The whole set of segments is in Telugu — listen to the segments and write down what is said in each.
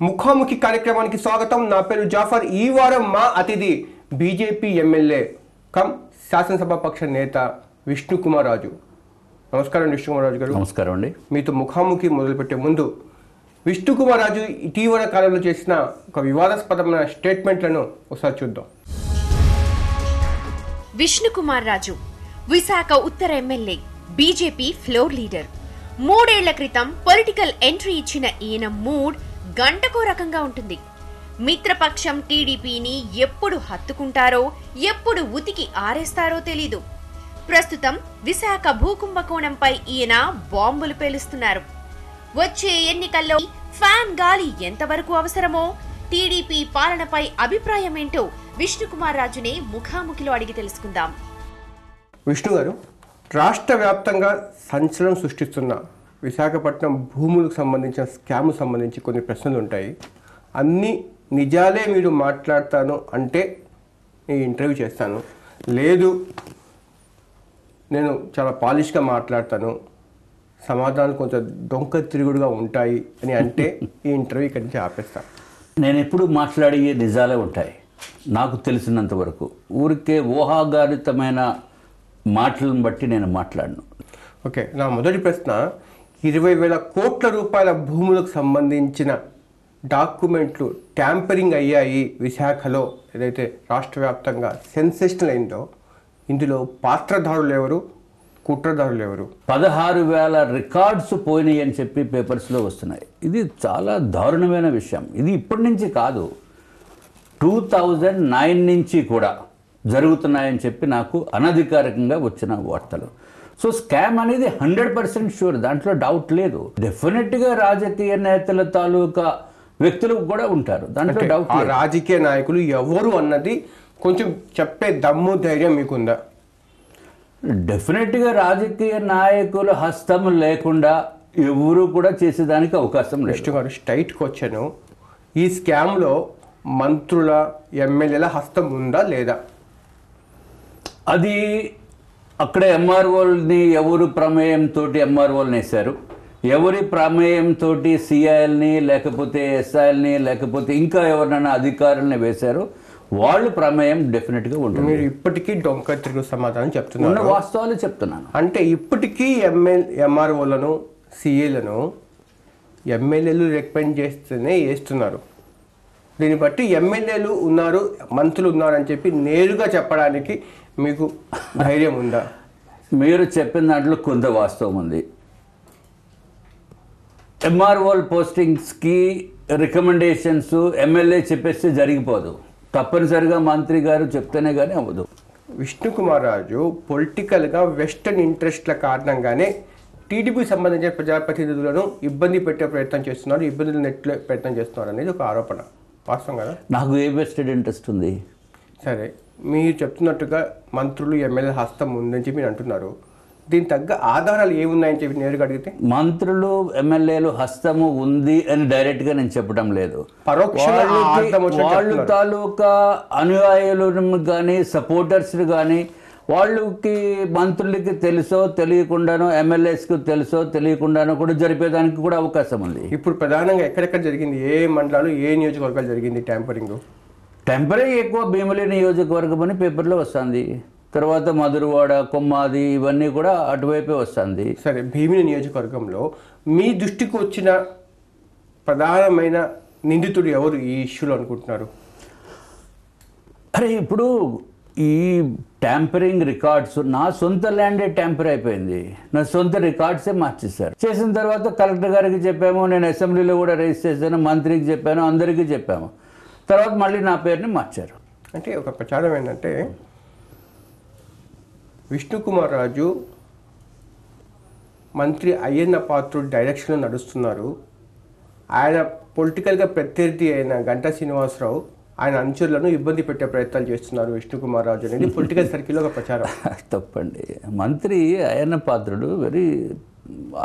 ముఖాముఖి కార్యక్రమానికి స్వాగతం. నా పేరు జాఫర్. ఈ వారం మా అతిథి బీజేపీ ఎమ్మెల్యే కమ్ శాసనసభాపక్ష నేత విష్ణుకుమార్ రాజు. నమస్కారం విష్ణుకుమార్ రాజు గారు. నమస్కారం అండి. మీతో ముఖాముఖి మొదలుపెట్టే ముందు విష్ణుకుమార్ రాజు ఇటీవల కాలంలో చేసిన ఒక వివాదాస్పదమైన స్టేట్మెంట్లను ఒకసారి చూద్దాం. విష్ణుకుమార్ రాజు విశాఖ ఉత్తర ఎమ్మెల్యే, బీజేపీ ఫ్లోర్ లీడర్. 3 ఏళ్ల క్రితం పొలిటికల్ ఎంట్రీ ఇచ్చిన ఈయన మూడ్ గంటకో రకంగా ఉంటుంది. మిత్రపక్షం టీడీపీని ఎప్పుడు హత్తుకుంటారో, ఎప్పుడు ఉతికి ఆరేస్తారో తెలీదు. ప్రస్తుతం విశాఖ భూకుంభకోణంపై ఈయన బాంబులు పేలుస్తున్నారు. వచ్చే ఎన్నికల్లో ఫ్యాన్ గాలి ఎంతవరకు అవసరమో, టీడీపీ పాలనపై అభిప్రాయం ఏంటో విష్ణుకుమార్ రాజునే ముఖాముఖిలో అడిగి తెలుసుకుందాం. విష్ణు గారు, రాష్ట్ర వ్యాప్తంగా సంచలనం సృష్టిస్తున్న విశాఖపట్నం భూములకు సంబంధించిన స్కామ్ సంబంధించి కొన్ని ప్రశ్నలు ఉంటాయి. అన్ని నిజాలే మీరు మాట్లాడతాను అంటే నేను ఇంటర్వ్యూ చేస్తాను, లేదు నేను చాలా పాలిష్గా మాట్లాడతాను, సమాధానం కొంచెం డొంక తిరుగుడుగా ఉంటాయి అని అంటే ఈ ఇంటర్వ్యూ ఇక్కడి నుంచి ఆపేస్తాను. నేను ఎప్పుడు మాట్లాడే నిజాలే ఉంటాయి నాకు తెలిసినంత వరకు. ఊరికే ఊహాగారితమైన మాటలను బట్టి నేను మాట్లాడను. ఓకే, నా మొదటి ప్రశ్న, 20,000 కోట్ల రూపాయల భూములకు సంబంధించిన డాక్యుమెంట్లు ట్యాంపరింగ్ అయ్యాయి విశాఖలో, ఏదైతే రాష్ట్ర వ్యాప్తంగా సెన్సేషనల్ అయిందో, ఇందులో పాత్రధారులు ఎవరు, కుట్రధారులు ఎవరు? 16,000 రికార్డ్స్ పోయినాయి అని చెప్పి పేపర్స్లో వస్తున్నాయి. ఇది చాలా దారుణమైన విషయం. ఇది ఇప్పటి నుంచి కాదు, 2009 నుంచి కూడా జరుగుతున్నాయని చెప్పి నాకు అనధికారికంగా వచ్చిన వార్తలు. సో స్కామ్ అనేది 100% షూర్, దాంట్లో డౌట్ లేదు. డెఫినెట్గా రాజకీయ నేతల తాలూకా వ్యక్తులు కూడా ఉంటారు, దాంట్లో డౌట్ లేదు. రాజకీయ నాయకులు ఎవరు అన్నది కొంచెం చెప్పే దమ్ము ధైర్యం మీకుందా? డెఫినెట్గా రాజకీయ నాయకుల హస్తం లేకుండా ఎవరు కూడా చేసేదానికి అవకాశం లేదు. నెక్స్ట్ గారు, స్ట్రైట్కి వచ్చాను, ఈ స్కామ్లో మంత్రుల ఎమ్మెల్యేల హస్తం ఉందా లేదా? అది అక్కడ ఎంఆర్ఓల్ని ఎవరు ప్రమేయంతో ఎంఆర్ఓల్ని వేశారు, ఎవరి ప్రమేయంతో సిఐఎల్ని లేకపోతే ఎస్ఐఎల్ని లేకపోతే ఇంకా ఎవరినైనా అధికారుల్ని వేశారు, వాళ్ళు ప్రమేయం డెఫినెట్గా ఉంటుంది. మీరు ఇప్పటికీ డొంక తిరుగు సమాధానం చెప్తున్నారు. వాస్తవాలు చెప్తున్నాను. అంటే ఇప్పటికీ ఎంఆర్ఓలను సిఏలను ఎమ్మెల్యేలు రికమెండ్ చేస్తేనే వేస్తున్నారు. దీన్ని బట్టి ఎమ్మెల్యేలు ఉన్నారు, మంత్రులు ఉన్నారు అని చెప్పి నేరుగా చెప్పడానికి మీకు ధైర్యం ఉందా? మీరు చెప్పిన దాంట్లో కొంత వాస్తవం ఉంది. ఎంఆర్ఓల్ పోస్టింగ్స్కి రికమెండేషన్స్ ఎమ్మెల్యే చెప్పేస్తే జరిగిపోదు, తప్పనిసరిగా మంత్రి గారు చెప్తేనే కానీ అవ్వదు. విష్ణుకుమార్ రాజు పొలిటికల్గా వెస్టర్న్ ఇంట్రెస్ట్ల కారణంగానే టీడీపీకి సంబంధించిన ప్రజాప్రతినిధులను ఇబ్బంది పెట్టే ప్రయత్నం చేస్తున్నారు, ఇబ్బందులు నెట్లే ప్రయత్నం చేస్తున్నారు అనేది ఒక ఆరోపణ. వాస్తవం కదా? నాకు ఏ వెస్టెడ్ ఇంట్రెస్ట్ ఉంది? సరే, మీరు చెప్తున్నట్టుగా మంత్రులు ఎమ్మెల్యే హస్తం ఉందని చెప్పి మీరు అంటున్నారు. దీనికి తగ్గ ఆధారాలు ఏమున్నాయని చెప్పి నేరుగా అడిగితే, మంత్రులు ఎమ్మెల్యేలు హస్తము ఉంది అని డైరెక్ట్గా నేను చెప్పడం లేదు. వాళ్ళు తాలూకా అనుయాయులను కానీ సపోర్టర్స్ని కానీ వాళ్ళకి మంత్రులకి తెలుసో తెలియకుండానో, ఎమ్మెల్యేస్కి తెలుసో తెలియకుండానో కూడా జరిపేదానికి కూడా అవకాశం ఉంది. ఇప్పుడు ప్రధానంగా ఎక్కడెక్కడ జరిగింది, ఏ మండలాలు ఏ నియోజకవర్గాలు జరిగింది ట్యాంపరింగ్? టెంపరీ ఎక్కువ భీమిలి నియోజకవర్గం అని పేపర్లో వస్తుంది, తర్వాత మధురవాడ, కొమ్మాది ఇవన్నీ కూడా అటువైపే వస్తుంది. సరే, భీమిలి నియోజకవర్గంలో మీ దృష్టికి వచ్చిన ప్రధానమైన నిందితుడు ఎవరు ఈ ఇష్యూలో అనుకుంటున్నారు? అరే, ఇప్పుడు ఈ ట్యాంపరింగ్ రికార్డ్స్, నా సొంత ల్యాండే ట్యాంపర్ అయిపోయింది, నా సొంత రికార్డ్సే మార్చేశారు. చేసిన తర్వాత కలెక్టర్ గారికి చెప్పాము, నేను అసెంబ్లీలో కూడా రైజ్ చేశాను, మంత్రికి చెప్పాను, అందరికీ చెప్పాము. తర్వాత మళ్ళీ నా పేరుని మార్చారు. అంటే ఒక ప్రచారం ఏంటంటే, విష్ణుకుమార్ రాజు మంత్రి అయ్యన్న పాత్రుడు డైరెక్షన్లో నడుస్తున్నారు, ఆయన పొలిటికల్గా ప్రత్యర్థి అయిన గంటా శ్రీనివాసరావు ఆయన అనుచరులను ఇబ్బంది పెట్టే ప్రయత్నాలు చేస్తున్నారు విష్ణుకుమార్ రాజు అనేది పొలిటికల్ సర్కిల్లో ఒక ప్రచారం. తప్పండి. మంత్రి అయ్యన్న పాత్రుడు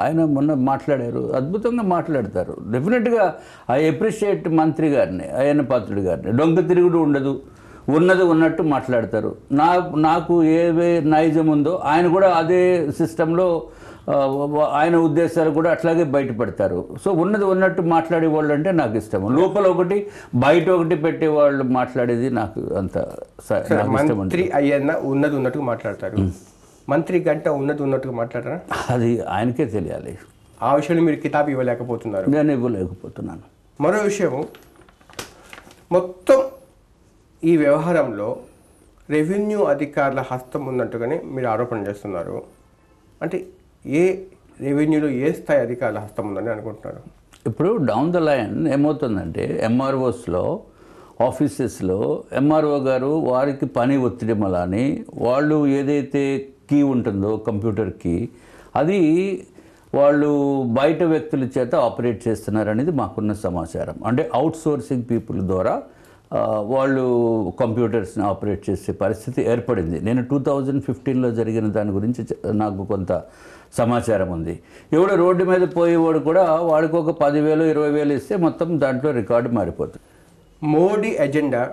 ఆయన మొన్న మాట్లాడారు, అద్భుతంగా మాట్లాడతారు. డెఫినెట్గా ఐ అప్రిషియేట్ మంత్రి గారిని, అయ్యన్న పాత్రుడు గారిని. డొంక తిరుగుడు ఉండదు, ఉన్నది ఉన్నట్టు మాట్లాడతారు. నాకు ఏవే నైజం ఉందో ఆయన కూడా అదే సిస్టంలో ఆయన ఉద్దేశాలు కూడా అట్లాగే బయటపడతారు. సో ఉన్నది ఉన్నట్టు మాట్లాడే వాళ్ళు అంటే నాకు ఇష్టం. లోపల ఒకటి బయట ఒకటి పెట్టేవాళ్ళు మాట్లాడేది నాకు అంత మంత్రి అయ్యన్న ఉన్నది ఉన్నట్టుగా మాట్లాడతారు, మంత్రి గంట ఉన్నది ఉన్నట్టుగా మాట్లాడరా? అది ఆయనకే తెలియాలి. ఆ విషయంలో మీరు కితాబు ఇవ్వలేకపోతున్నారు. నేను ఇవ్వలేకపోతున్నాను. మరో విషయము, మొత్తం ఈ వ్యవహారంలో రెవెన్యూ అధికారుల హస్తం ఉన్నట్టుగానే మీరు ఆరోపణ చేస్తున్నారు. అంటే ఏ రెవెన్యూలో ఏ స్థాయి అధికారుల హస్తం ఉందని అనుకుంటున్నారు? ఇప్పుడు డౌన్ ద లైన్ ఏమవుతుందంటే ఎంఆర్ఓస్లో ఆఫీసెస్లో ఎంఆర్ఓ గారు వారికి పని ఒత్తిడి మలాని వాళ్ళు ఏదైతే కీ ఉంటుందో కంప్యూటర్ కీ అది వాళ్ళు బయట వ్యక్తుల చేత ఆపరేట్ చేస్తున్నారనేది మాకున్న సమాచారం. అంటే అవుట్ సోర్సింగ్ పీపుల్ ద్వారా వాళ్ళు కంప్యూటర్స్ని ఆపరేట్ చేసే పరిస్థితి ఏర్పడింది. నేను 2015లో జరిగిన దాని గురించి నాకు కొంత సమాచారం ఉంది. ఎవడో రోడ్డు మీద పోయేవాడు కూడా వాడికి ఒక 10,000 20,000 ఇస్తే మొత్తం దాంట్లో రికార్డు మారిపోతుంది. మోడీ ఎజెండా,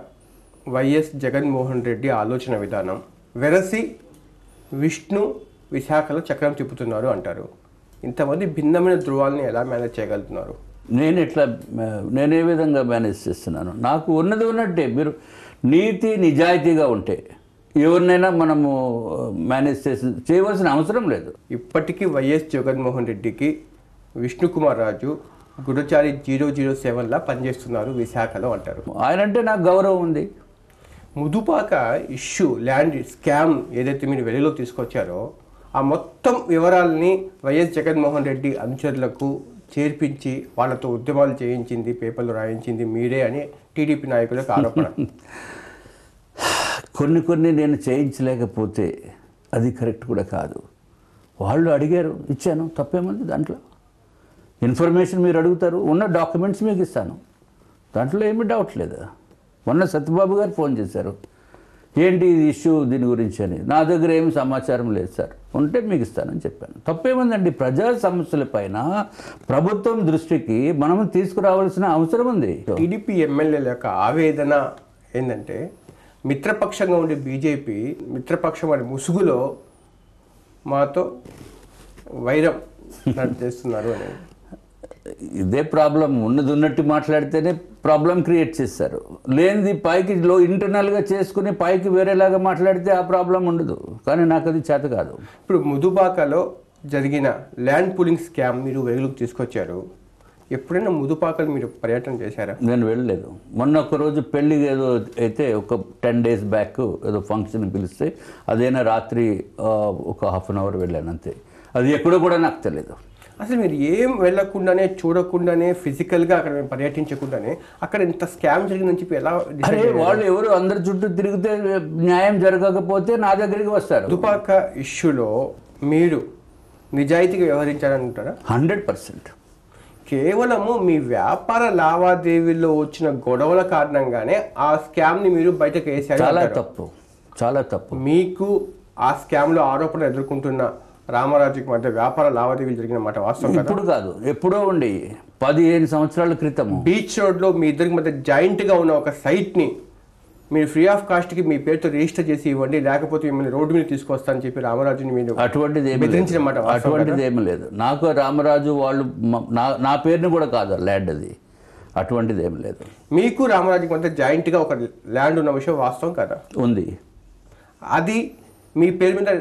వైఎస్ జగన్మోహన్ రెడ్డి ఆలోచన విధానం వెరసి విష్ణు విశాఖలో చక్రం తిప్పుతున్నారు అంటారు. ఇంతమంది భిన్నమైన ధృవాలని ఎలా మేనేజ్ చేయగలుగుతున్నారు? నేను ఏ విధంగా మేనేజ్ చేస్తున్నాను? నాకు ఉన్నది ఉన్నట్టే. మీరు నీతి నిజాయితీగా ఉంటే ఎవరినైనా మనము మేనేజ్ చేయవలసిన అవసరం లేదు. ఇప్పటికీ వైఎస్ జగన్మోహన్ రెడ్డికి విష్ణుకుమార్ రాజు గుడచారి 007లా పనిచేస్తున్నారు విశాఖలో అంటారు. ఆయన అంటే నాకు గౌరవం ఉంది. ముదుపాక ఇష్యూ ల్యాండ్ స్కామ్ ఏదైతే మీరు వెలుగులో తీసుకొచ్చారో ఆ మొత్తం వివరాలని వైఎస్ జగన్మోహన్ రెడ్డి అనుచరులకు చేర్పించి వాళ్ళతో ఉద్యమాలు చేయించింది, పేపర్లు రాయించింది మీరే అని టీడీపీ నాయకులకు ఆరోపణ. కొన్ని నేను చేయించలేకపోతే అది కరెక్ట్ కూడా కాదు. వాళ్ళు అడిగారు, ఇచ్చాను, తప్పేముంది దాంట్లో? ఇన్ఫర్మేషన్ మీరు అడుగుతారు, ఉన్న డాక్యుమెంట్స్ మీకు ఇస్తాను, దాంట్లో ఏమీ డౌట్ లేదు. మొన్న సత్యబాబు గారు ఫోన్ చేశారు, ఏంటి ఇది ఇష్యూ దీని గురించి అని. నా దగ్గర ఏమి సమాచారం లేదు సార్, ఉంటే మీకు ఇస్తానని చెప్పాను. తప్పేముందండి? ప్రజా సమస్యల పైన ప్రభుత్వం దృష్టికి మనం తీసుకురావాల్సిన అవసరం ఉంది. టీడీపీ ఎమ్మెల్యేల యొక్క ఆవేదన ఏంటంటే మిత్రపక్షంగా ఉండే బీజేపీ మిత్రపక్షం అనే ముసుగులో మాతో వైరం చేస్తున్నారు అని. ఇదే ప్రాబ్లం. ఉన్నది ఉన్నట్టు మాట్లాడితేనే ప్రాబ్లం క్రియేట్ చేస్తారు. లేనిది పైకి ఇంటర్నల్గా చేసుకుని పైకి వేరేలాగా మాట్లాడితే ఆ ప్రాబ్లం ఉండదు. కానీ నాకు అది చేత కాదు. ఇప్పుడు ముదుపాకలో జరిగిన ల్యాండ్ పూలింగ్ స్కామ్ మీరు వెలుగులోకి తీసుకొచ్చారు. ఎప్పుడైనా ముదుపాకలు మీరు పర్యటన చేశారా? నేను వెళ్ళలేదు. మొన్న ఒకరోజు పెళ్ళి ఏదో అయితే ఒక 10 days బ్యాక్ ఏదో ఫంక్షన్ పిలిస్తే అదైనా రాత్రి ఒక 1/2 hour వెళ్ళాను అంతే. అది ఎక్కడో కూడా నాకు తెలియదు. అసలు మీరు ఏం వెళ్ళకుండానే చూడకుండానే ఫిజికల్గా అక్కడ పర్యటించకుండానే అక్కడ ఇంత స్కామ్ జరిగిందని చెప్పి ఎలా? వాళ్ళు ఎవరు అందరి చుట్టూ తిరిగితే న్యాయం జరగకపోతే నా దగ్గరికి వస్తారు. ముదుపాక ఇష్యూలో మీరు నిజాయితీగా వ్యవహరించాలంటారా? 100%. కేవలము మీ వ్యాపార లావాదేవీల్లో వచ్చిన గొడవల కారణంగానే ఆ స్కామ్ని మీరు బయటకు వేసారు. చాలా తప్పు. మీకు ఆ స్కామ్లో ఆరోపణలు ఎదుర్కొంటున్న రామరాజుకి మధ్య వ్యాపార లావాదేవీలు జరిగిన మాట వాస్తవం? ఇప్పుడు కాదు, ఎప్పుడో ఉండి 15 సంవత్సరాల క్రితం బీచ్ రోడ్లో మీ ఇద్దరికి మధ్య జాయింట్గా ఉన్న ఒక సైట్ని మీరు ఫ్రీ ఆఫ్ కాస్ట్కి మీ పేరుతో రిజిస్టర్ చేసి ఇవ్వండి, లేకపోతే మిమ్మల్ని రోడ్డు మీద తీసుకొస్తానని చెప్పి రామరాజుని మీరు బెదిరించిన మాట అటువంటిది ఏమీ లేదు. నాకు రామరాజు వాళ్ళు నా పేరుని కూడా కాదు ల్యాండ్, అది అటువంటిది ఏమి లేదు. మీకు రామరాజుకి మధ్య జాయింట్గా ఒక ల్యాండ్ ఉన్న విషయం వాస్తవం కదా? ఉంది. అది మీ పేరు మీద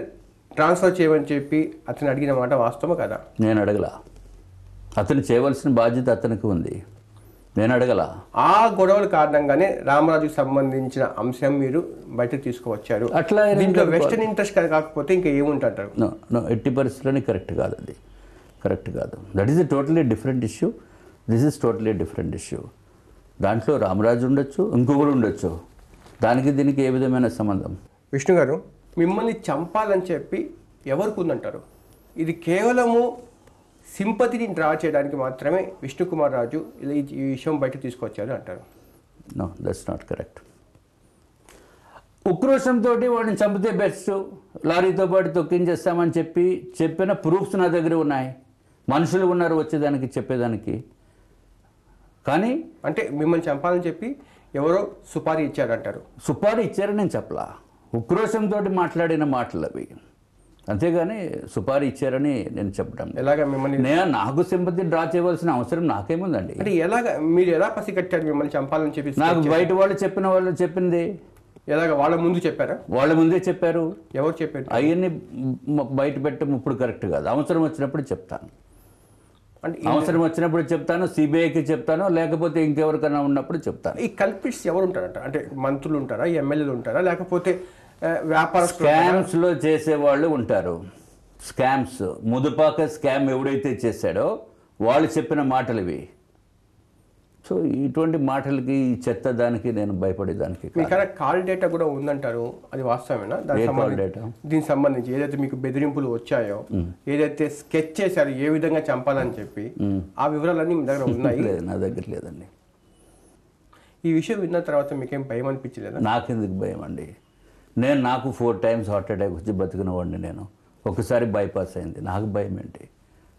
ట్రాన్స్ఫర్ చేయమని చెప్పి అతను అడిగిన మాట వాస్తవం కదా? నేను అడగల. అతను చేయవలసిన బాధ్యత అతనికి ఉంది, నేను అడగల. ఆ గొడవల కారణంగానే రామరాజుకి సంబంధించిన అంశం మీరు బయటకు తీసుకువచ్చారు. అట్లా దీంట్లో వెస్టర్న్ ఇంట్రెస్ట్ కాకపోతే ఇంకా ఏముంటారు? నో, ఎట్టి పరిస్థితుల్లోనే కరెక్ట్ కాదు. అది కరెక్ట్ కాదు. That is a totally different issue. This is totally different issue. దాంట్లో రామరాజు ఉండొచ్చు, ఇంకొకరు ఉండొచ్చు. దానికి దీనికి ఏ విధమైన సంబంధం? విష్ణు గారు, మిమ్మల్ని చంపాలని చెప్పి ఎవరికి ఉందంటారు? ఇది కేవలము సింపతిని డ్రా చేయడానికి మాత్రమే విష్ణుకుమార్ రాజు ఈ విషయం బయట తీసుకొచ్చారు అంటారు. No, that's not correct. ఉక్రోషంతో వాడిని చంపితే బెస్ట్, లారీతో పాటు తొక్కించేస్తామని చెప్పిన ప్రూఫ్స్ నా దగ్గర ఉన్నాయి. మనుషులు ఉన్నారు వచ్చేదానికి చెప్పేదానికి. కానీ అంటే మిమ్మల్ని చంపాలని చెప్పి ఎవరో సుపారీ ఇచ్చారంటారు. సుపారీ ఇచ్చారని నేను చెప్పలా. ఉక్రోషంతో మాట్లాడిన మాటలు అవి. అంతేగాని సుపారీ ఇచ్చారని నేను చెప్పడం లేదు. ఎలాగ మిమ్మల్ని నాకు సింపతి డ్రా చేయవలసిన అవసరం నాకేముందండి. అంటే ఎలాగ మీరు ఎలా పసిగట్టారు మిమ్మల్ని చంపాలని చెప్పి? నాకు బయట వాళ్ళు చెప్పింది ఎలాగ వాళ్ళ ముందు చెప్పారా? వాళ్ళ ముందే చెప్పారు. ఎవరు చెప్పారు? అవన్నీ బయట పెట్టడం ఇప్పుడు కరెక్ట్ కాదు. అవసరం వచ్చినప్పుడు చెప్తాను. అంటే అవసరం వచ్చినప్పుడు చెప్తాను, సిబిఐకి చెప్తాను, లేకపోతే ఇంకెవరికైనా ఉన్నప్పుడు చెప్తాను. ఈ కల్పిట్స్ ఎవరు ఉంటారంట? అంటే మంత్రులు ఉంటారా, ఎమ్మెల్యేలు ఉంటారా, లేకపోతే వ్యాపార స్కామ్స్లో చేసేవాళ్ళు ఉంటారు. స్కామ్స్ ముదుపాక స్కామ్ ఎవడైతే చేశాడో వాళ్ళు చెప్పిన మాటలు ఇవి. సో ఇటువంటి మాటలకి ఈ చెత్త దానికి నేను భయపడేదానికి మీకు కాల్ డేటా కూడా ఉందంటారు, అది వాస్తవమేనా? దీనికి సంబంధించి ఏదైతే మీకు బెదిరింపులు వచ్చాయో, ఏదైతే స్కెచ్ చేశారో ఏ విధంగా చంపాలని చెప్పి, ఆ వివరాలన్నీ మీ దగ్గర ఉన్నాయి? నా దగ్గర లేదండి. ఈ విషయం విన్న తర్వాత మీకేం భయం అనిపించలేదా? నాకెందుకు భయం అండి? నాకు 4 times హార్ట్ అటాక్ వచ్చి బతికిన వాడిని నేను. ఒకసారి బైపాస్ అయింది, నాకు భయం ఏంటి?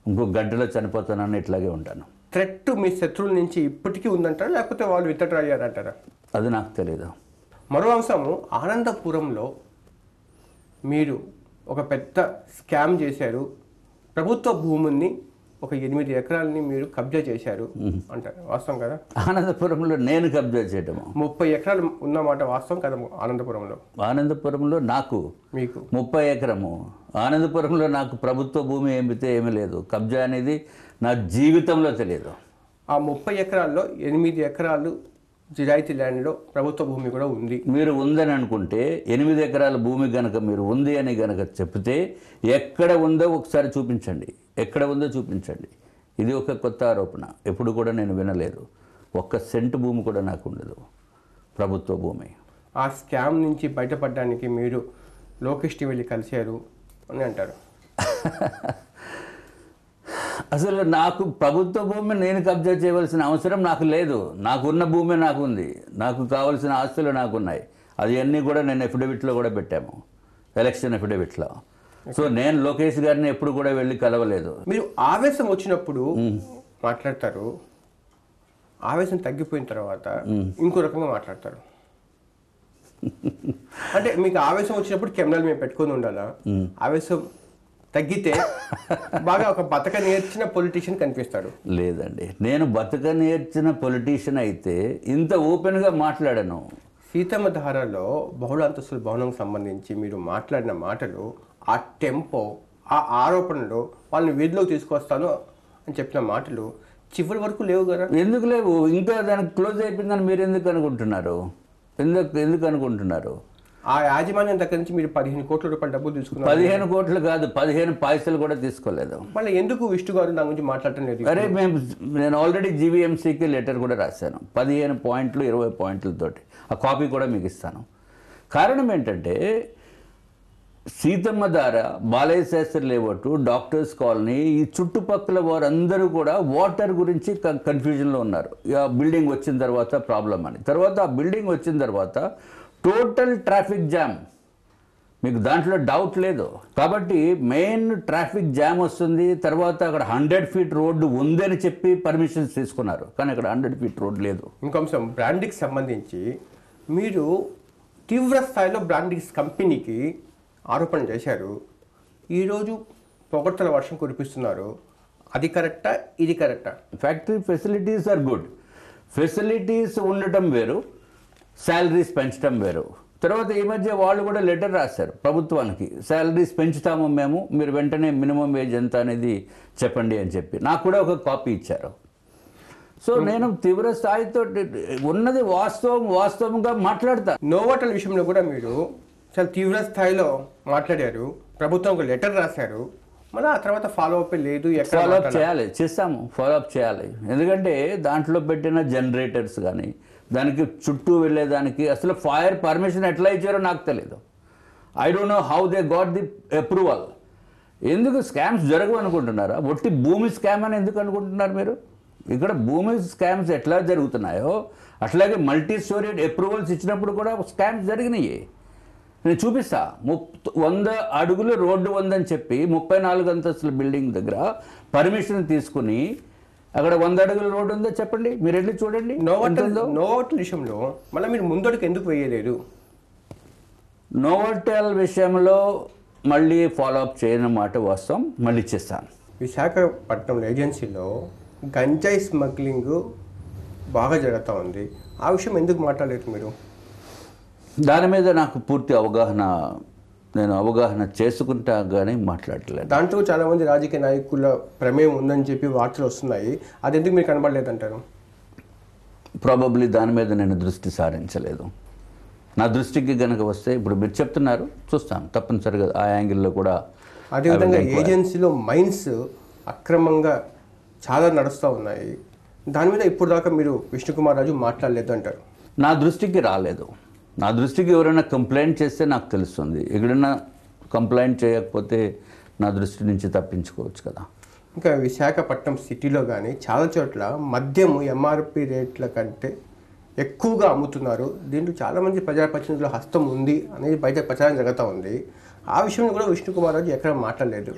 ఇంకో గంటలో చనిపోతానని ఇట్లాగే ఉంటాను. థ్రెట్ మీ శత్రువుల నుంచి ఇప్పటికీ ఉందంటారా, లేకపోతే వాళ్ళు విత్డ్రా అయ్యారంటారా? అది నాకు తెలియదు. మరో అంశము, ఆనందపురంలో మీరు ఒక పెద్ద స్కామ్ చేశారు. ప్రభుత్వ భూముల్ని ఒక 8 ఎకరాలని మీరు కబ్జా చేశారు అంటారు, వాస్తవం కదా? ఆనందపురంలో నేను కబ్జా చేయటము 30 ఎకరాలు ఉన్నమాట వాస్తవం కదా? ఆనందపురంలో నాకు మీకు 30 ఎకరము. ఆనందపురంలో నాకు ప్రభుత్వ భూమి ఏమీ లేదు. కబ్జా అనేది నా జీవితంలో తెలియదు. ఆ 30 ఎకరాల్లో 8 ఎకరాలు జిరాయితీ ల్యాండ్లో ప్రభుత్వ భూమి కూడా ఉంది. మీరు ఉందని అనుకుంటే 8 ఎకరాల భూమి కనుక మీరు ఉంది అని కనుక చెప్తే ఎక్కడ ఉందో ఒకసారి చూపించండి. ఎక్కడ ఉందో చూపించండి. ఇది ఒక కొత్త ఆరోపణ, ఎప్పుడు కూడా నేను వినలేదు. 1 సెంటు భూమి కూడా నాకు ఉండదు, ప్రభుత్వ భూమి. ఆ స్కామ్ నుంచి బయటపడడానికి మీరు లోకేష్ని వెళ్ళి కలిశారు అని అంటారు. అసలు నాకు ప్రభుత్వ భూమి నేను కబ్జా చేయవలసిన అవసరం నాకు లేదు. నాకున్న భూమి నాకు ఉంది, నాకు కావాల్సిన ఆస్తులు నాకున్నాయి. అది అన్నీ కూడా నేను ఎఫిడవిట్లో కూడా పెట్టాము, ఎలక్షన్ ఎఫిడవిట్లో. సో నేను లోకేష్ గారిని ఎప్పుడు కూడా వెళ్ళి కలవలేదు. మీరు ఆవేశం వచ్చినప్పుడు మాట్లాడతారు, ఆవేశం తగ్గిపోయిన తర్వాత ఇంకో రకంగా మాట్లాడతారు. అంటే మీకు ఆవేశం వచ్చినప్పుడు కెమెరాలు మేము పెట్టుకొని ఉండాలా? ఆవేశం తగ్గితే బాగా ఒక బతక నేర్చిన పొలిటీషియన్ కనిపిస్తాడు. లేదండి, నేను బతక నేర్చిన పొలిటీషియన్ అయితే ఇంత ఓపెన్గా మాట్లాడను. సీతమ్మ ధారలో బహుళ అంతస్తుల భవనంకి సంబంధించి మీరు మాట్లాడిన మాటలు, ఆ టెంపో, ఆ ఆరోపణలు, వాళ్ళని వీధిలోకి తీసుకొస్తాను అని చెప్పిన మాటలు చివరి వరకు లేవు కదా? ఎందుకు లేవు? ఇంకా దానికి క్లోజ్ అయిపోయిందని మీరు ఎందుకు అనుకుంటున్నారు? ఎందుకు అనుకుంటున్నారు? ఆ యాజమాన్యం దగ్గర నుంచి మీరు 15 కోట్ల రూపాయల డబ్బులు తీసుకున్నారు. 15 కోట్లు కాదు, 15 పైసలు కూడా తీసుకోలేదు. మళ్ళీ ఎందుకు విష్ణు గారు నా గురించి మాట్లాడటం లేదు? అరే నేను ఆల్రెడీ జీవీఎంసీకి లెటర్ కూడా రాశాను, 15 పాయింట్లు 20 పాయింట్లతోటి. ఆ కాపీ కూడా మీకు ఇస్తాను. కారణం ఏంటంటే Seethamma Dhara, Balayya Sastri layout, doctors colony, ఈ చుట్టుపక్కల వారందరూ కూడా వాటర్ గురించి కన్ఫ్యూజన్లో ఉన్నారు. బిల్డింగ్ వచ్చిన తర్వాత ప్రాబ్లం అని. తర్వాత ఆ బిల్డింగ్ వచ్చిన తర్వాత టోటల్ ట్రాఫిక్ జామ్, మీకు దాంట్లో డౌట్ లేదు. కాబట్టి మెయిన్ ట్రాఫిక్ జామ్ వస్తుంది. తర్వాత అక్కడ 100 feet రోడ్డు ఉందని చెప్పి పర్మిషన్స్ తీసుకున్నారు, కానీ అక్కడ 100 feet రోడ్ లేదు. ఇంకో అంశం, బ్రాండింగ్కి సంబంధించి మీరు తీవ్ర స్థాయిలో బ్రాండింగ్స్ కంపెనీకి ఆరోపణ చేశారు. ఈరోజు పొగడ్తల వర్షం కురిపిస్తున్నారు. అది కరెక్టా, ఇది కరెక్టా? Factory facilities are good. Facilities ఉండటం వేరు, శాలరీస్ పెంచడం వేరు. తర్వాత ఈ మధ్య వాళ్ళు కూడా లెటర్ రాశారు ప్రభుత్వానికి, శాలరీస్ పెంచుతాము మేము, మీరు వెంటనే మినిమం వేజ్ ఎంత అనేది చెప్పండి అని చెప్పి. నాకు కూడా ఒక కాపీ ఇచ్చారు. సో నేను తీవ్ర స్థాయితో ఉన్నది వాస్తవంగా మాట్లాడతా. నోవాటల్ విషయంలో కూడా మీరు చాలా తీవ్ర స్థాయిలో మాట్లాడారు, ప్రభుత్వం లెటర్ రాశారు, మళ్ళీ ఆ తర్వాత ఫాలో అప్ లేదు. ఫాలోఅప్ చేస్తాము, ఫాలోఅప్ చేయాలి. ఎందుకంటే దాంట్లో పెట్టిన జనరేటర్స్ కానీ, దానికి చుట్టూ వెళ్ళేదానికి అసలు ఫైర్ పర్మిషన్ ఎట్లా ఇచ్చారో నాకు తెలియదు. I don't know how they got the approval. ఎందుకు స్కామ్స్ జరగవు అనుకుంటున్నారా? ఒట్టి భూమి స్కామ్ అని ఎందుకు అనుకుంటున్నారు మీరు? ఇక్కడ భూమి స్కామ్స్ ఎట్లా జరుగుతున్నాయో అట్లాగే మల్టీ స్టోరీ అప్రూవల్స్ ఇచ్చినప్పుడు కూడా స్కామ్స్ జరిగినాయి. నేను చూపిస్తా. 100 అడుగులు రోడ్డు ఉందని చెప్పి 34 అంతస్తుల బిల్డింగ్ దగ్గర పర్మిషన్ తీసుకుని అక్కడ 100 అడుగుల రోడ్డు ఉందో చెప్పండి, మీరు వెళ్ళి చూడండి. నోవాటల్ విషయంలో మళ్ళీ మీరు ముందడుగు ఎందుకు వేయలేదు? నోవాటల్ విషయంలో మళ్ళీ ఫాలో అప్ చేయని మాట వాస్తవం, మళ్ళీ చేస్తాను. విశాఖపట్నం ఏజెన్సీలో గంజాయి స్మగ్లింగ్ బాగా జరుగుతూ ఉంది. ఆ విషయం ఎందుకు మాట్లాడలేదు మీరు? దాని మీద నాకు పూర్తి అవగాహన చేసుకుంటా కానీ మాట్లాడలేదు. దాంట్లో చాలామంది రాజకీయ నాయకుల ప్రమేయం ఉందని చెప్పి వార్తలు వస్తున్నాయి. అది ఎందుకు మీకు కనబడలేదంటారు? ప్రాబబ్లీ దాని మీద నేను దృష్టి సారించలేదు. నా దృష్టికి కనుక వస్తే ఇప్పుడు మీరు చెప్తున్నారు, చూస్తాను తప్పనిసరిగా ఆ యాంగిల్లో కూడా. అదేవిధంగా ఏజెన్సీలో మైన్స్ అక్రమంగా చాలా నడుస్తూ ఉన్నాయి. దాని మీద ఇప్పుడు దాకా మీరు విష్ణుకుమార్ రాజు మాట్లాడలేదు అంటారు. నా దృష్టికి రాలేదు. నా దృష్టికి ఎవరైనా కంప్లైంట్ చేస్తే నాకు తెలుస్తుంది. ఎక్కడైనా కంప్లైంట్ చేయకపోతే నా దృష్టి నుంచి తప్పించుకోవచ్చు కదా. ఇంకా విశాఖపట్నం సిటీలో కానీ చాలా చోట్ల మద్యము ఎంఆర్పి రేట్ల కంటే ఎక్కువగా అమ్ముతున్నారు. దీంట్లో చాలామంది ప్రజాప్రతినిధుల హస్తం ఉంది అనేది బయట ప్రచారం జరుగుతూ ఉంది. ఆ విషయంలో కూడా విష్ణుకుమార్ రాజు ఎక్కడ మాట్లాడలేదు.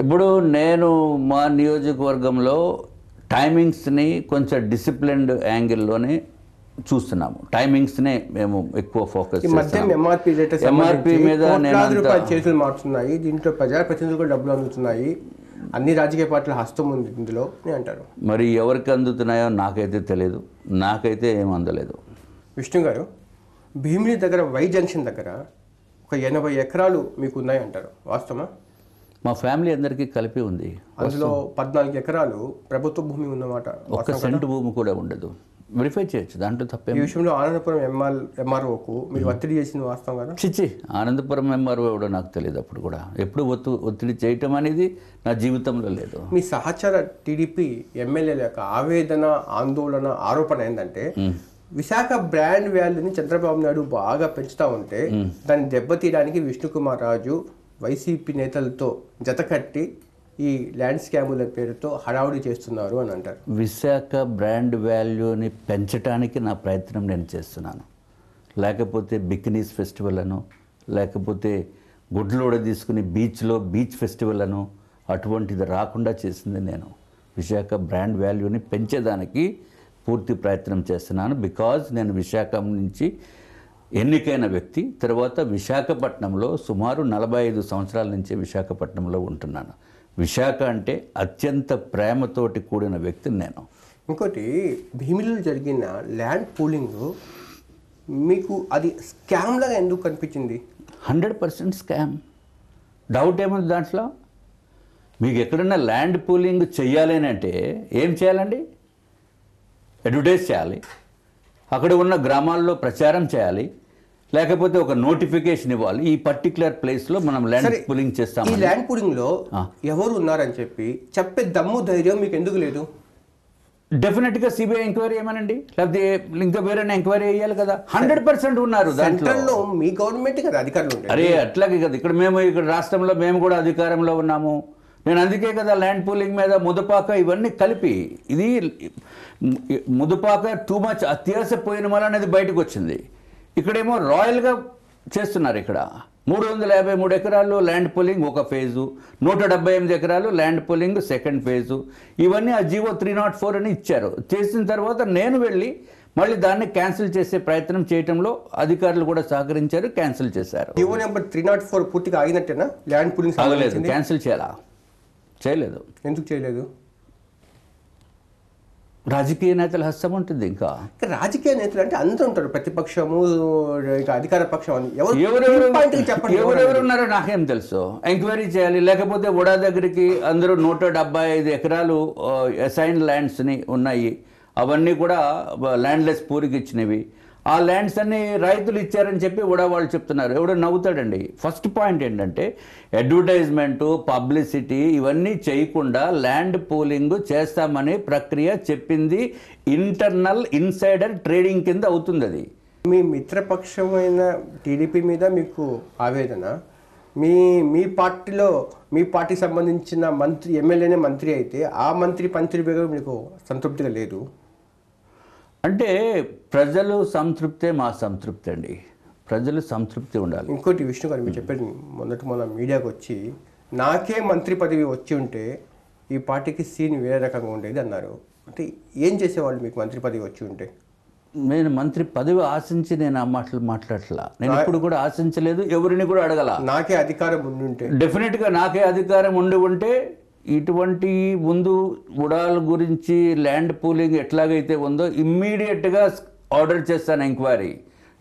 ఇప్పుడు నేను మా నియోజకవర్గంలో టైమింగ్స్ని కొంచెం డిసిప్లిన్డ్ యాంగిల్లోనే చూస్తున్నాము. టైమింగ్స్నే మేము ఎక్కువ ఫోకస్ మద్యం ఎంఆర్పి మీద చేతులు మారుతున్నాయి. దీంట్లో ప్రజాప్రతినిధులు కూడా డబ్బులు అందుతున్నాయి. అన్ని రాజకీయ పార్టీల హస్తం ఉంది ఇందులో అని అంటారు. మరి ఎవరికి అందుతున్నాయో నాకైతే తెలియదు. నాకైతే ఏం అందలేదు. విష్ణు గారు, భీమిలి దగ్గర వై జంక్షన్ దగ్గర ఒక 80 ఎకరాలు మీకు ఉన్నాయి అంటారు, వాస్తవమా? మా ఫ్యామిలీ అందరికీ కలిపి ఉంది. అందులో 14 ఎకరాలు ప్రభుత్వ భూమి ఉన్నమాట. 1 సెంటు భూమి కూడా ఉండదు. వెరిఫై చేయొచ్చు, దాంట్లో తప్పే. ఈ విషయంలో ఆనందపురం ఎంఆర్ఓకు మీరు ఒత్తిడి చేసింది వాస్తవం కదా? చిచ్చి, ఆనందపురం ఎంఆర్ఓ ఎవడో నాకు తెలియదు. అప్పుడు కూడా ఎప్పుడు ఒత్తిడి చేయటం అనేది నా జీవితంలో లేదు. మీ సహచర టీడీపీ ఎమ్మెల్యేల యొక్క ఆవేదన, ఆందోళన, ఆరోపణ ఏంటంటే విశాఖ బ్రాండ్ వాల్యూని చంద్రబాబు నాయుడు బాగా పెంచుతూ ఉంటే దాన్ని దెబ్బతీయడానికి విష్ణుకుమార్ రాజు వైసీపీ నేతలతో జతకట్టి ఈ ల్యాండ్ స్కాముల పేరుతో హడావుడి చేస్తున్నారు అని అంటారు. విశాఖ బ్రాండ్ వాల్యూని పెంచడానికి నా ప్రయత్నం నేను చేస్తున్నాను. లేకపోతే బికినీస్ ఫెస్టివల్ అను, లేకపోతే గుడ్లోడ తీసుకుని బీచ్ ఫెస్టివల్ అను, అటువంటిది రాకుండా చేసింది నేను. విశాఖ బ్రాండ్ వాల్యూని పెంచేదానికి పూర్తి ప్రయత్నం చేస్తున్నాను. బికాజ్ నేను విశాఖ నుంచి ఎన్నికైన వ్యక్తి. తర్వాత విశాఖపట్నంలో సుమారు 45 సంవత్సరాల నుంచి విశాఖపట్నంలో ఉంటున్నాను. విశాఖ అంటే అత్యంత ప్రేమతోటి కూడిన వ్యక్తిని నేను. ఇంకోటి, భీమిలిలో జరిగిన ల్యాండ్ పూలింగ్ మీకు అది స్కామ్ లాగా ఎందుకు కనిపించింది? 100% స్కామ్. డౌట్ ఏముంది దాంట్లో? మీకు ఎక్కడన్నా ల్యాండ్ పూలింగ్ చెయ్యాలి అంటే ఏం చేయాలండి? అడ్వర్టైజ్ చేయాలి, అక్కడ ఉన్న గ్రామాల్లో ప్రచారం చేయాలి, లేకపోతే ఒక నోటిఫికేషన్ ఇవ్వాలి. ఈ పర్టికులర్ ప్లేస్లో మనం ల్యాండ్ పూలింగ్ చేస్తాం. ఈ ల్యాండ్ పూలింగ్లో ఎవరు ఉన్నారని చెప్పే దమ్ము ధైర్యం మీకు ఎందుకు లేదు? డెఫినెట్గా సిబిఐ ఎంక్వైరీ ఏమనండి, లేకపోతే ఇంకా వేరే ఎంక్వైరీ వేయాలి కదా. 100% ఉన్నారు దాంట్లో. మీ గవర్నమెంట్ కదా అధికారులు. అరే అట్లాగే కదా, ఇక్కడ రాష్ట్రంలో మేము కూడా అధికారంలో ఉన్నాము. నేను అందుకే కదా ల్యాండ్ పూలింగ్ మీద ముదుపాక ఇవన్నీ కలిపి, ఇది ముదుపాక టూ మచ్ అత్యాశ పోయిన వల్ల అనేది బయటకు వచ్చింది. ఇక్కడేమో రాయల్గా చేస్తున్నారు. ఇక్కడ 353 ఎకరాలు ల్యాండ్ పూలింగ్ ఒక ఫేజు, 178 ఎకరాలు ల్యాండ్ పూలింగ్ సెకండ్ ఫేజు. ఇవన్నీ ఆ జీవో 304 అని ఇచ్చారు. చేసిన తర్వాత నేను వెళ్ళి మళ్ళీ దాన్ని క్యాన్సిల్ చేసే ప్రయత్నం చేయడంలో అధికారులు కూడా సహకరించారు, క్యాన్సిల్ చేశారు. జీవో నెంబర్ 304 పూర్తిగా ఆగినట్టేనా? ల్యాండ్ పూలింగ్ ఆగలేదు, క్యాన్సిల్ చేయలేదు. ఎందుకు చేయలేదు? రాజకీయ నేతల హస్తం ఉంటుంది. ఇంకా రాజకీయ నేతలు అంటే అందరూ ఉంటారు, ప్రతిపక్షము, అధికార పక్షం అని. ఎవరెవరు ఉన్నారో నాకేం తెలుసు. ఎంక్వైరీ చేయాలి. లేకపోతే వడా దగ్గరికి అందరూ 175 ఎకరాలు అసైన్డ్ ల్యాండ్స్ని ఉన్నాయి, అవన్నీ కూడా ల్యాండ్లెస్ పూరికి ఇచ్చినవి. ఆ ల్యాండ్స్ అన్ని రైతులు ఇచ్చారని చెప్పి కూడా వాళ్ళు చెప్తున్నారు. ఎవడో నవ్వుతాడండి. ఫస్ట్ పాయింట్ ఏంటంటే అడ్వర్టైజ్మెంటు, పబ్లిసిటీ ఇవన్నీ చేయకుండా ల్యాండ్ పూలింగ్ చేస్తామనే ప్రక్రియ చెప్పింది ఇంటర్నల్ ఇన్సైడర్ ట్రేడింగ్ కింద అవుతుంది. అది మీ మిత్రపక్షమైన టీడీపీ మీద మీకు ఆవేదన. మీ పార్టీకి సంబంధించిన మంత్రి, ఎమ్మెల్యేనే మంత్రి అయితే ఆ మంత్రి మీకు సంతృప్తిగా లేదు అంటే ప్రజలు సంతృప్తే మా సంతృప్తి అండి. ప్రజలు సంతృప్తి ఉండాలి. ఇంకోటి విష్ణు గారు మీరు చెప్పేది, మొన్న మీడియాకి వచ్చి నాకే మంత్రి పదవి వచ్చి ఉంటే ఈ పార్టీకి సీన్ వేరే రకంగా ఉండేది అన్నారు. అంటే ఏం చేసేవాళ్ళు మీకు మంత్రి పదవి వచ్చి ఉంటే? నేను మంత్రి పదవి ఆశించి నేను ఆ మాటలు మాట్లాడట్లా. నేను ఇప్పుడు కూడా ఆశించలేదు, ఎవరిని కూడా అడగల. నాకే అధికారం ఉండుంటే డెఫినెట్గా నాకే అధికారం ఉంటే ఇటువంటి ముందు ఉడాల గురించి ల్యాండ్ పూలింగ్ ఎట్లాగైతే ఉందో ఇమ్మీడియట్గా ఆర్డర్ చేస్తాను ఎంక్వైరీ.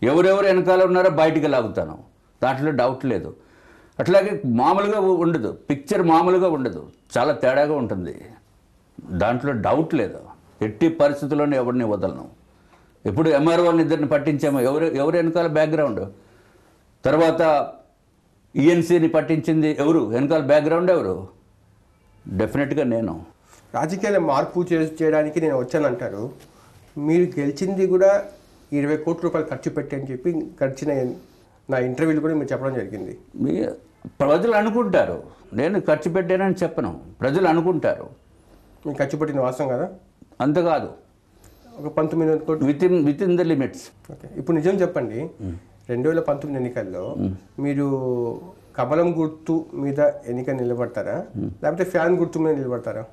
ఎవరెవరు వెనకాల ఉన్నారో బయటికి లాగుతాను, దాంట్లో డౌట్ లేదు. అట్లాగే మామూలుగా ఉండదు, పిక్చర్ మామూలుగా ఉండదు, చాలా తేడాగా ఉంటుంది, దాంట్లో డౌట్ లేదు. ఎట్టి పరిస్థితుల్లోనే ఎవరిని వదలను. ఇప్పుడు ఎంఆర్ఓని ఇద్దరిని పట్టించాము, ఎవరు వెనకాల బ్యాక్గ్రౌండ్. తర్వాత ఈఎన్సీని పట్టించింది ఎవరు, వెనకాల బ్యాక్గ్రౌండ్ ఎవరు? డెఫినెట్గా నేను. రాజకీయాల మార్పు చేయడానికి నేను వచ్చానంటారు. మీరు గెలిచింది కూడా 20 కోట్ల రూపాయలు ఖర్చు పెట్టి అని చెప్పి గడిచిన నా ఇంటర్వ్యూలు కూడా మీరు చెప్పడం జరిగింది. ప్రజలు అనుకుంటారు, నేను ఖర్చు పెట్టానని చెప్పను, ప్రజలు అనుకుంటారు. మీరు ఖర్చు పెట్టిన వాస్తవం కదా? అంత కాదు, ఒక 19 కోట్లు with in the limits. Okay, ఇప్పుడు నిజం చెప్పండి, 2019 ఎన్నికల్లో మీరు కమలం గుర్తు మీద ఎన్నిక నిలబడతారా, లేకపోతే ఫ్యాన్ గుర్తు మీద నిలబడతారా?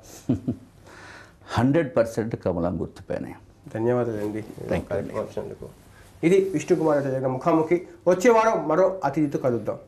100% కమలం గుర్తుపైన. ధన్యవాదాలండి కార్యక్రమం వచ్చినందుకు. ఇది విష్ణుకుమార్ జరిగిన ముఖాముఖి. వచ్చే వారం మరో అతిథితో కలుద్దాం.